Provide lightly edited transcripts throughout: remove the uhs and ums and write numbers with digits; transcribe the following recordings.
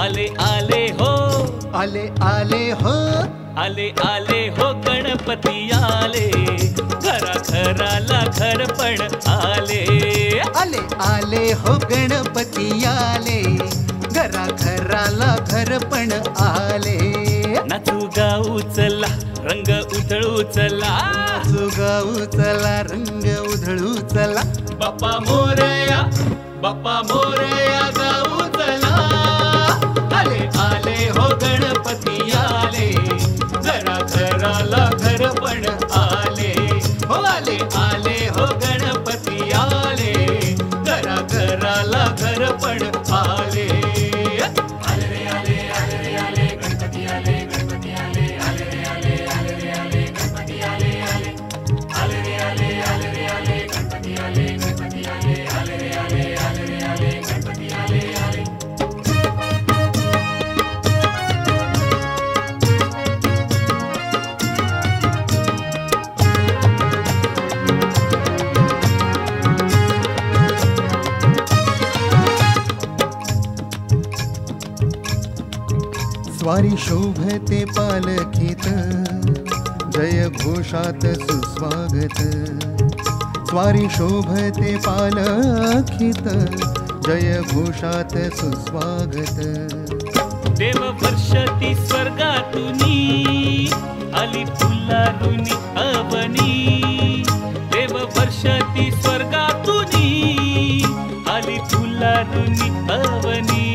आले आले हो, आले आले हो, आले आले हो गणपती आले, घरा घराला घरपण आले. आले आले हो गणपती आले, घरा घराला घरपण आले. नाचू गाऊ चला, रंग उधळू चला, गाऊ चला, रंग उधळू चला. बाप्पा मोरया, बाप्पा मोरया गाऊ चला. आले आले हो गणपती आले, घरा घराला घरपण आले. हो आले आले हो गणपती आले, घरा घराला घरपण आले. आले रे आले, आले रे आले, गणपती आले, गणपती आले, आले रे आले, आले रे आले, गणपती आले, आले. आले रे आले, आले रे आले, गणपती आले, गणपती आले, आले रे आले, आले रे आले, गणपती आले, आले. स्वारी शोभते पालखीत, जय घोषात सुस्वागत. स्वारी शोभते पालखीत, जय घोषात सुस्वागत. देव वर्षती स्वर्गातुनी, आली फुलारुनी अवनी. देव वर्षती स्वर्गातुनी, आली फुलारुनी अवनी.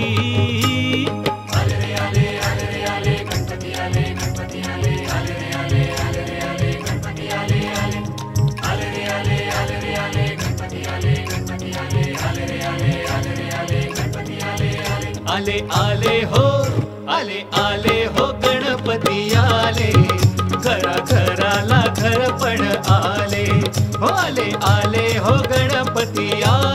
आले आले हो, आले आले हो गणपती आले, घरा घराला घरपण आले. हो आले आले हो गणपती आले.